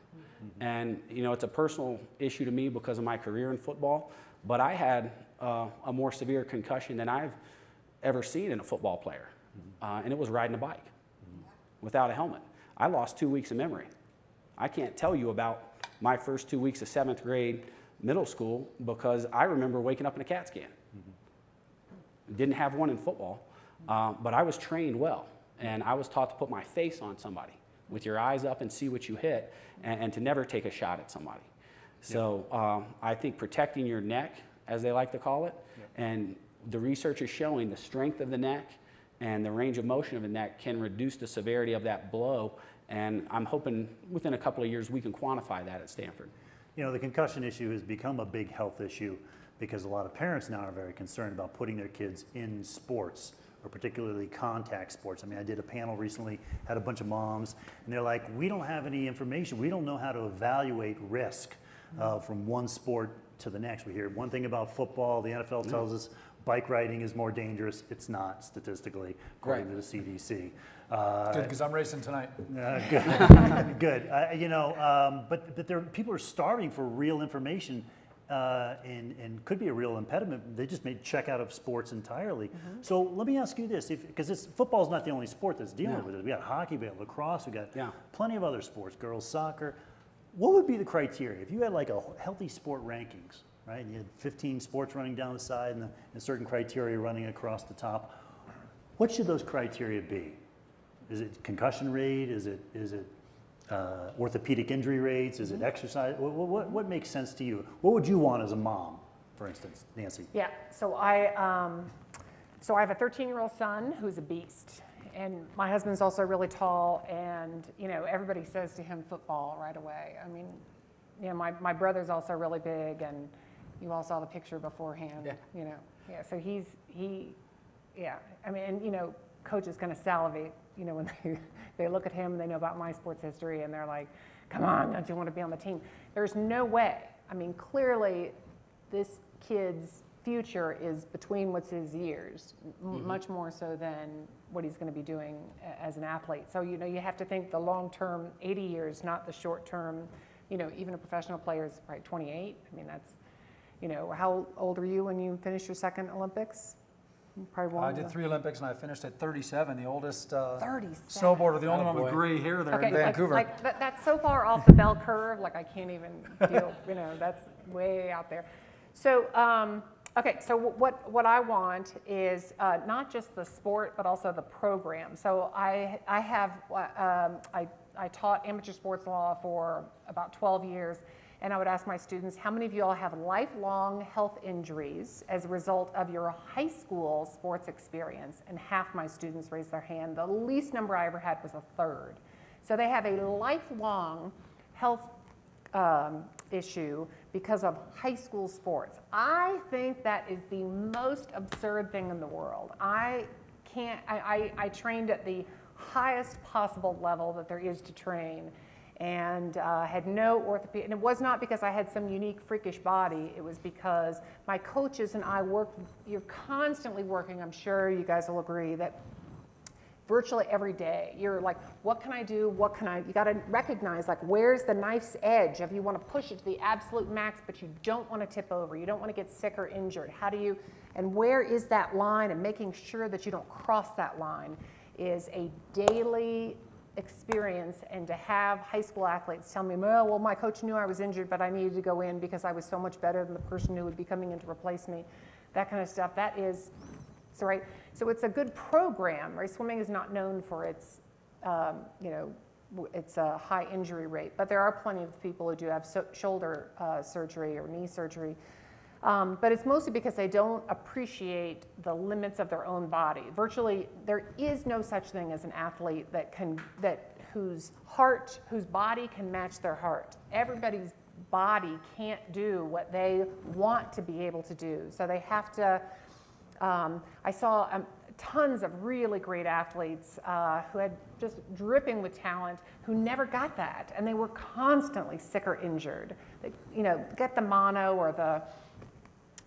And, you know, it's a personal issue to me because of my career in football, but I had a more severe concussion than I've ever seen in a football player, and it was riding a bike without a helmet. I lost 2 weeks of memory. I can't tell you about my first 2 weeks of 7th grade middle school because I remember waking up in a CAT scan. Didn't have one in football, but I was trained well, and I was taught to put my face on somebody with your eyes up and see what you hit, and to never take a shot at somebody. So I think protecting your neck, as they like to call it, and the research is showing the strength of the neck and the range of motion of the neck can reduce the severity of that blow, and I'm hoping within a couple of years we can quantify that at Stanford. You know, the concussion issue has become a big health issue because a lot of parents now are very concerned about putting their kids in sports, or particularly contact sports. I mean, I did a panel recently, had a bunch of moms, and they're like, we don't have any information. We don't know how to evaluate risk from one sport to the next. We hear one thing about football, the NFL tells us bike riding is more dangerous. It's not statistically, according to the CDC. Good, because I'm racing tonight. Good, good. You know, but people are starving for real information, and could be a real impediment. They just may check out of sports entirely. So let me ask you this, because football is not the only sport that's dealing with it. We got hockey, we got lacrosse, we got plenty of other sports, girls soccer. What would be the criteria if you had like a healthy sport rankings, right? And you had 15 sports running down the side and certain criteria running across the top. What should those criteria be? Is it concussion rate? Is it orthopedic injury rates? Is it exercise? What makes sense to you? What would you want as a mom, for instance, Nancy? Yeah, so I have a 13-year-old son who's a beast, and my husband's also really tall, and you know, everybody says to him football right away. I mean, you know, my brother's also really big, and you all saw the picture beforehand. You know, so he I mean, and you know, coach is going to salivate, you know, when they look at him and they know about my sports history, and they're like, come on, don't you want to be on the team? There's no way. I mean, clearly this kid's future is between what's his ears, much more so than what he's going to be doing as an athlete. So, you know, you have to think the long-term 80 years, not the short-term, you know, even a professional player is probably 28. I mean, that's, you know, how old were you when you finished your second Olympics? Probably I did 3 Olympics and I finished at 37, the oldest 37. snowboarder, the only one with gray hair there in Vancouver. Like that's so far off the bell curve, like I can't even deal, you know, that's way out there. So, okay, so what I want is not just the sport, but also the program. So I taught amateur sports law for about 12 years, and I would ask my students, how many of you all have lifelong health injuries as a result of your high school sports experience? And half my students raised their hand. The least number I ever had was a third. So they have a lifelong health issue because of high school sports. I think that is the most absurd thing in the world. I trained at the highest possible level that there is to train, and had no orthopedic, and it was not because I had some unique freakish body, it was because my coaches and I you're constantly working, I'm sure you guys will agree, that virtually every day, you're like, what can I do, you gotta recognize, like, where's the knife's edge, if you wanna push it to the absolute max, but you don't wanna tip over, you don't wanna get sick or injured, and where is that line, and making sure that you don't cross that line is a daily experience. And to have high school athletes tell me, well, my coach knew I was injured, but I needed to go in because I was so much better than the person who would be coming in to replace me, that kind of stuff, that is, so right, so it's a good program, right? Swimming is not known for its, you know, it's a high injury rate, but there are plenty of people who do have shoulder surgery or knee surgery. But it's mostly because they don't appreciate the limits of their own body. Virtually, there is no such thing as an athlete whose body can match their heart. Everybody's body can't do what they want to be able to do. So they have to, I saw tons of really great athletes who had just dripping with talent who never got that, and they were constantly sick or injured. They, get the mono or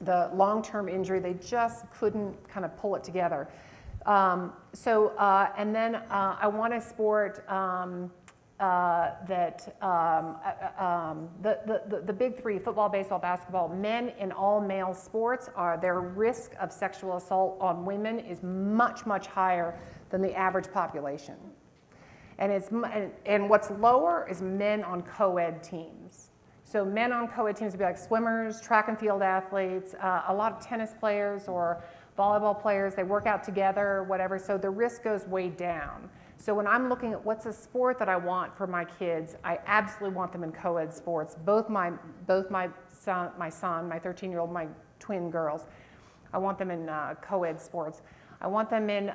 the long-term injury, they just couldn't kind of pull it together. And then I want a sport the big three, football, baseball, basketball, men in all male sports, their risk of sexual assault on women is much, much higher than the average population. And what's lower is men on co-ed teams. So men on co-ed teams would be like swimmers, track and field athletes, a lot of tennis players or volleyball players, they work out together, whatever, so the risk goes way down. So when I'm looking at what's a sport that I want for my kids, I absolutely want them in co-ed sports. Both my son, my 13-year-old, my twin girls, I want them in co-ed sports. I want them in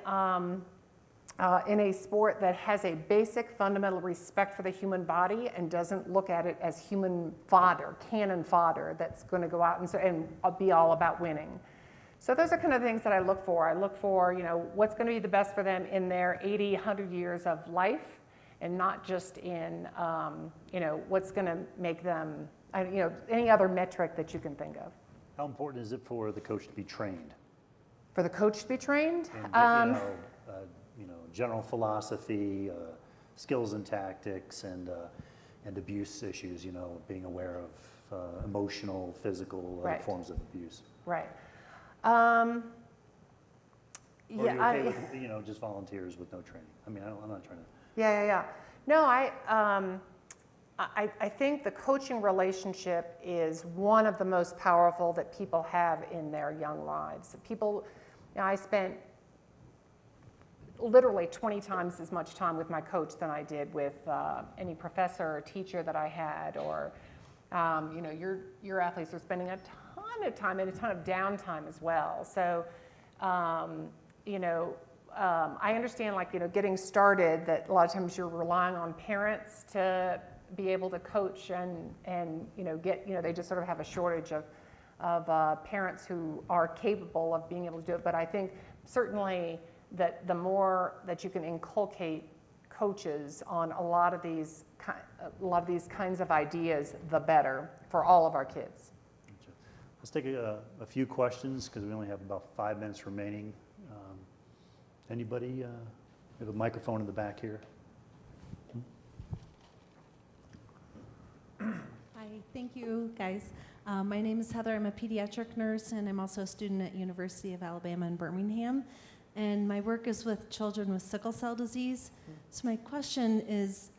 a sport that has a basic fundamental respect for the human body and doesn't look at it as human fodder, cannon fodder that's going to go out and be all about winning. So those are kind of things that I look for. I look for, what's going to be the best for them in their 80, 100 years of life, and not just in, what's going to make them, any other metric that you can think of. How important is it for the coach to be trained? For the coach to be trained? And, general philosophy, skills and tactics, and abuse issues, being aware of emotional, physical Right. forms of abuse. Right. Or are you okay with, just volunteers with no training? I mean, I'm not trying to. Yeah. No, I think the coaching relationship is one of the most powerful that people have in their young lives. People, I spent literally 20 times as much time with my coach than I did with any professor or teacher that I had, or your athletes are spending a ton of time and a ton of downtime as well. So, I understand, getting started, that a lot of times you're relying on parents to be able to coach and they just sort of have a shortage of parents who are capable of being able to do it. But I think certainly that the more that you can inculcate coaches on a lot of these kinds of ideas, the better for all of our kids. Let's take a few questions because we only have about 5 minutes remaining. Anybody? We have a microphone in the back here. Hi, thank you, guys. My name is Heather. I'm a pediatric nurse, and I'm also a student at University of Alabama in Birmingham. And my work is with children with sickle cell disease. So my question is,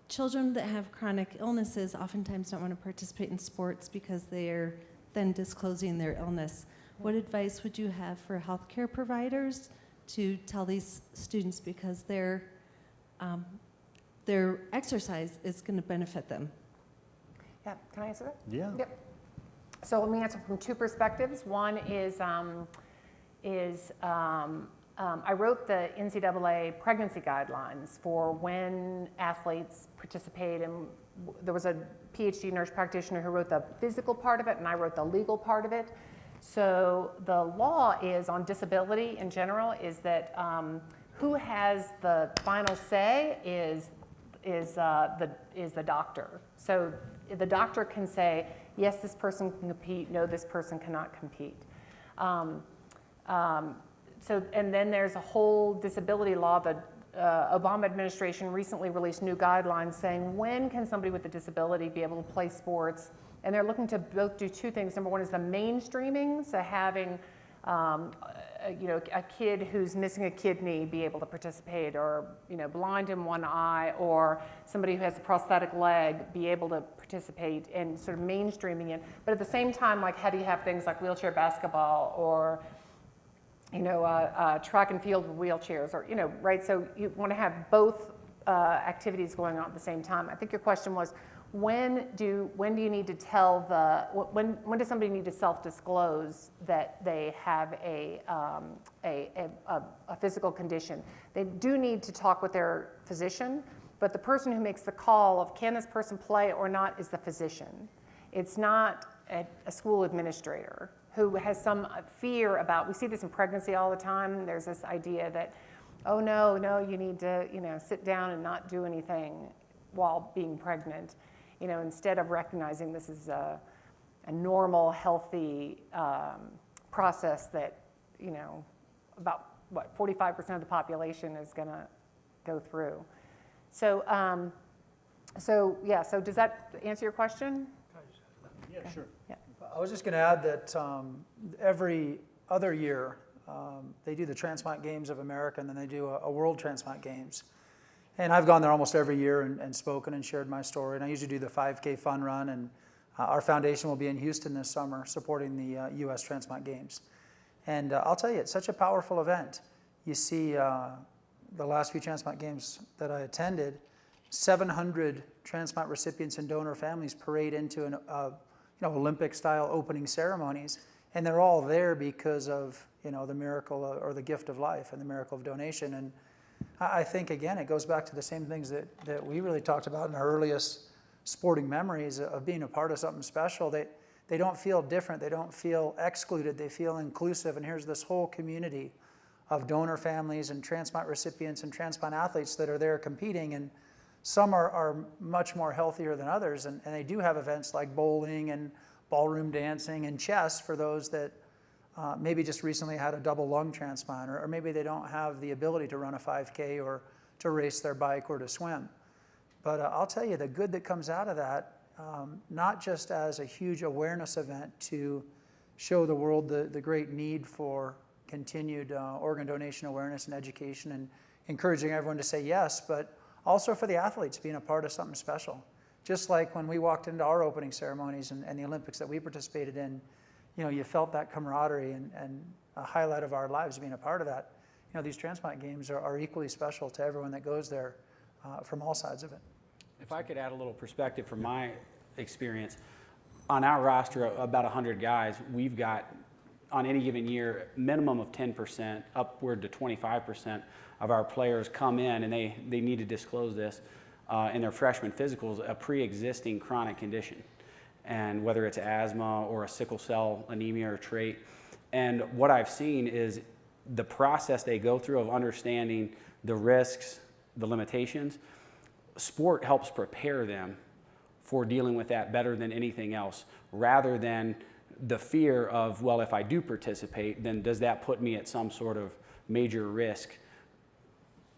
children that have chronic illnesses oftentimes don't want to participate in sports because they're then disclosing their illness. What advice would you have for healthcare providers to tell these students, because their exercise is going to benefit them? Yeah, can I answer that? Yeah. Yep. So let me answer from two perspectives. One is I wrote the NCAA pregnancy guidelines for when athletes participate, and there was a PhD nurse practitioner who wrote the physical part of it, and I wrote the legal part of it. So the law is on disability in general is that who has the final say is the doctor. So the doctor can say, yes, this person can compete, no, this person cannot compete. And then there's a whole disability law. The Obama administration recently released new guidelines saying when can somebody with a disability be able to play sports, and they're looking to both do two things. Number one is the mainstreaming, so having a kid who's missing a kidney be able to participate, or blind in one eye, or somebody who has a prosthetic leg be able to participate, and sort of mainstreaming it. But at the same time, how do you have things like wheelchair basketball, or track and field with wheelchairs, or right? So you want to have both activities going on at the same time. I think your question was, when do you need to tell when does somebody need to self-disclose that they have a physical condition? They do need to talk with their physician, but the person who makes the call of can this person play or not is the physician. It's not a school administrator who has some fear about, we see this in pregnancy all the time. There's this idea that, oh no, you need to, sit down and not do anything while being pregnant. Instead of recognizing this is a normal, healthy process that, about 45% of the population is going to go through. So does that answer your question? Yeah, sure. Yeah. I was just going to add that every other year they do the Transplant Games of America, and then they do a World Transplant Games. And I've gone there almost every year and spoken and shared my story. And I usually do the 5K fun run, and our foundation will be in Houston this summer supporting the U.S. Transplant Games. And I'll tell you, it's such a powerful event. You see the last few Transplant Games that I attended, 700 transplant recipients and donor families parade into an Olympic-style opening ceremonies, and they're all there because of the miracle or the gift of life and the miracle of donation. And I think again it goes back to the same things that we really talked about in our earliest sporting memories of being a part of something special. They don't feel different, they don't feel excluded, they feel inclusive. And here's this whole community of donor families and transplant recipients and transplant athletes that are there competing, and some are much more healthier than others, and they do have events like bowling and ballroom dancing and chess for those that maybe just recently had a double lung transplant, or maybe they don't have the ability to run a 5K or to race their bike or to swim. But I'll tell you, the good that comes out of that, not just as a huge awareness event to show the world the great need for continued organ donation awareness and education and encouraging everyone to say yes, but also for the athletes being a part of something special. Just like when we walked into our opening ceremonies and the Olympics that we participated in, you felt that camaraderie and a highlight of our lives being a part of that. These transplant games are equally special to everyone that goes there from all sides of it. If I could add a little perspective from my experience, on our roster of about 100 guys, we've got, on any given year, minimum of 10%, upward to 25% of our players come in, and they need to disclose this in their freshman physicals, a pre-existing chronic condition. And whether it's asthma or a sickle cell anemia or trait. And what I've seen is the process they go through of understanding the risks, the limitations, sport helps prepare them for dealing with that better than anything else, rather than the fear of, well, if I do participate, then does that put me at some sort of major risk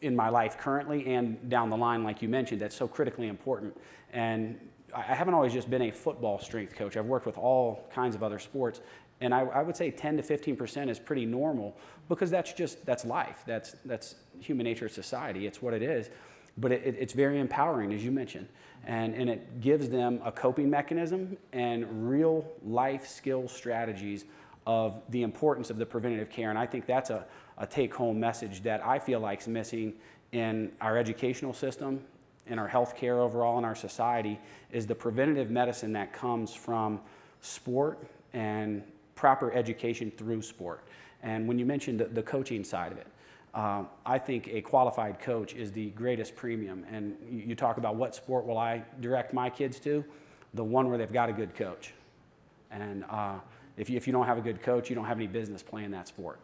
in my life currently and down the line, like you mentioned, that's so critically important. And I haven't always just been a football strength coach. I've worked with all kinds of other sports, and I would say 10 to 15% is pretty normal, because that's life. That's human nature, society. It's what it is. But it's very empowering, as you mentioned, and it gives them a coping mechanism and real life skill strategies of the importance of the preventative care. And I think that's a take-home message that I feel like is missing in our educational system, in our healthcare overall, in our society, is the preventative medicine that comes from sport and proper education through sport. And when you mentioned the coaching side of it, I think a qualified coach is the greatest premium. And you talk about what sport will I direct my kids to? The one where they've got a good coach. And if you don't have a good coach, you don't have any business playing that sport.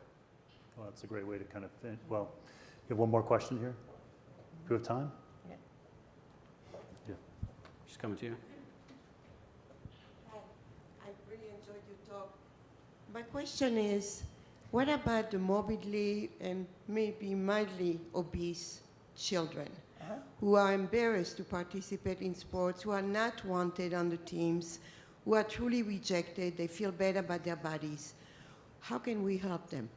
Well, that's a great way to kind of finish. Well, you have one more question here? Do we have time? Yeah. Yeah. She's coming to you. Hi, I really enjoyed your talk. My question is, what about the morbidly and maybe mildly obese children who are embarrassed to participate in sports, who are not wanted on the teams, who are truly rejected, they feel bad about their bodies? How can we help them?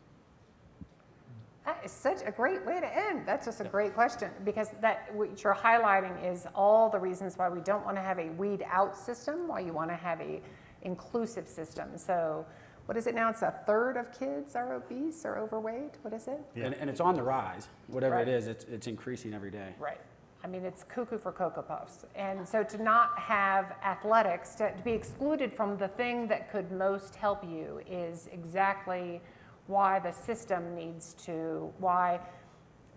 That is such a great way to end. That's just a great question, because what you're highlighting is all the reasons why we don't want to have a weed out system, why you want to have a inclusive system. So what is it now? It's a third of kids are obese or overweight. What is it? Yeah. And it's on the rise. Whatever Right. it is, it's increasing every day. Right. I mean, it's cuckoo for Cocoa Puffs. And so to not have athletics, to be excluded from the thing that could most help you is exactly why the system needs to, why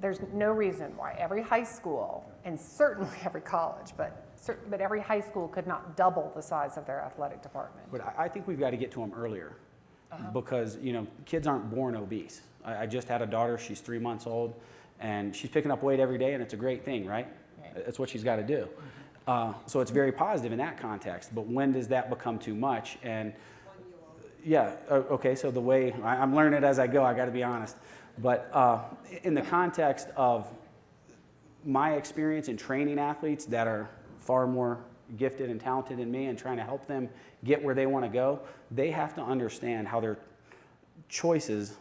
there's no reason why every high school, and certainly every college, but every high school could not double the size of their athletic department. But I think we've got to get to them earlier because, you know, kids aren't born obese. I just had a daughter, she's 3 months old, and she's picking up weight every day, and it's a great thing, right? That's what she's got to do. So it's very positive in that context, but when does that become too much? And yeah, okay, so the way, I'm learning it as I go, I got to be honest. But in the context of my experience in training athletes that are far more gifted and talented than me and trying to help them get where they want to go, they have to understand how their choices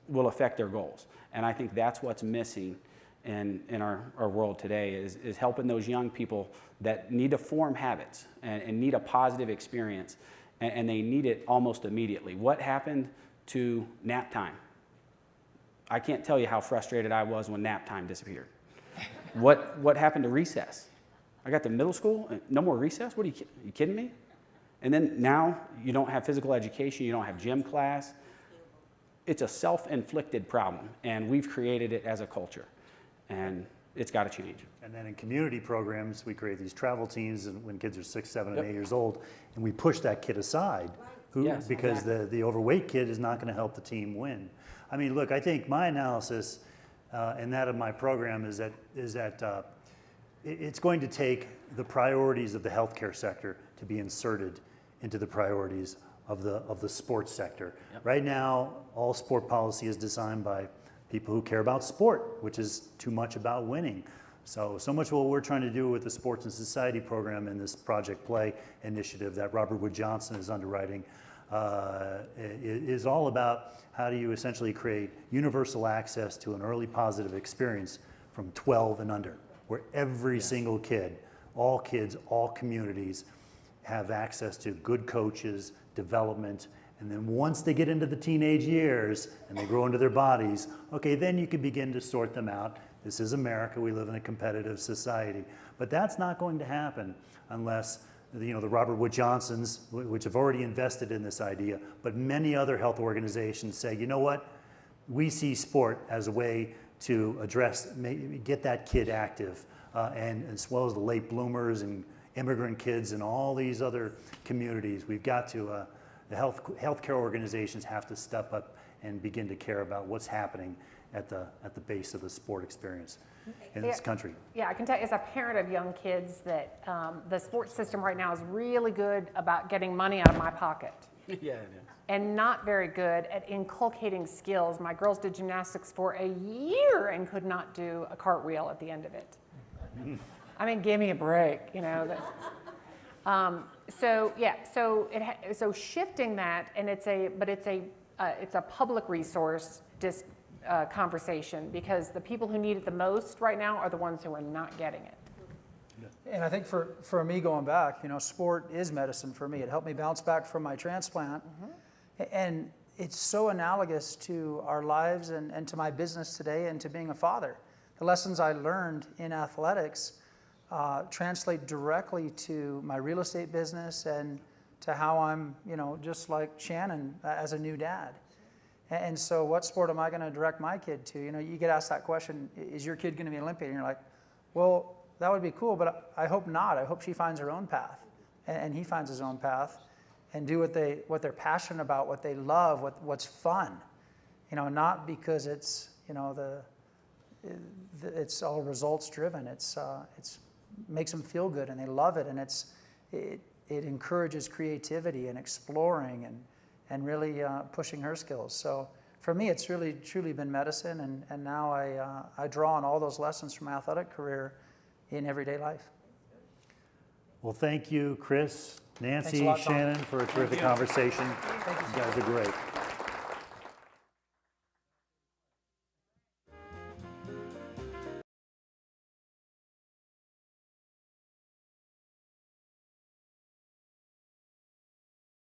will affect their goals. And I think that's what's missing in our world today is helping those young people that need to form habits and need a positive experience, and they need it almost immediately. What happened to nap time? I can't tell you how frustrated I was when nap time disappeared. What happened to recess? I got to middle school, no more recess? What are you kidding me? And then now you don't have physical education, you don't have gym class. It's a self-inflicted problem, and we've created it as a culture, and it's got to change. And then in community programs, we create these travel teams and when kids are 6, 7, and 8 years old, and we push that kid aside because the overweight kid is not going to help the team win. I mean, look, I think my analysis and that of my program is that it's going to take the priorities of the healthcare sector to be inserted into the priorities of the sports sector. Yep. Right now, all sport policy is designed by people who care about sport, which is too much about winning. So much of what we're trying to do with the Sports and Society program and this Project Play initiative that Robert Wood Johnson is underwriting is all about how do you essentially create universal access to an early positive experience from 12 and under, where every single kid, all kids, all communities have access to good coaches, development, and then once they get into the teenage years and they grow into their bodies, okay, then you can begin to sort them out. This is America, we live in a competitive society. But that's not going to happen unless the Robert Wood Johnsons, which have already invested in this idea, but many other health organizations say, you know what, we see sport as a way to get that kid active, and as well as the late bloomers and immigrant kids and all these other communities. We've got to, the healthcare organizations have to step up and begin to care about what's happening at the base of the sport experience in this country. Yeah, I can tell you as a parent of young kids that the sports system right now is really good about getting money out of my pocket. Yeah, it is. And not very good at inculcating skills. My girls did gymnastics for a year and could not do a cartwheel at the end of it. I mean, give me a break, you know. So shifting that, and it's a public resource conversation, because the people who need it the most right now are the ones who are not getting it. And I think for me going back, sport is medicine for me. It helped me bounce back from my transplant. And it's so analogous to our lives and to my business today and to being a father. The lessons I learned in athletics translate directly to my real estate business and to how I'm, just like Shannon as a new dad. And so what sport am I going to direct my kid to? You get asked that question, is your kid going to be an Olympian? And you're like, well, that would be cool, but I hope not. I hope she finds her own path and he finds his own path and do what they're passionate about, what they love, what's fun. Not because it's, it's all results driven. It's makes them feel good and they love it, and it encourages creativity and exploring and really pushing her skills. So for me, it's really truly been medicine, and now I draw on all those lessons from my athletic career in everyday life. Well, thank you, Chris, Nancy, Thanks a lot, Tom. Shannon, for a terrific conversation. You guys are great.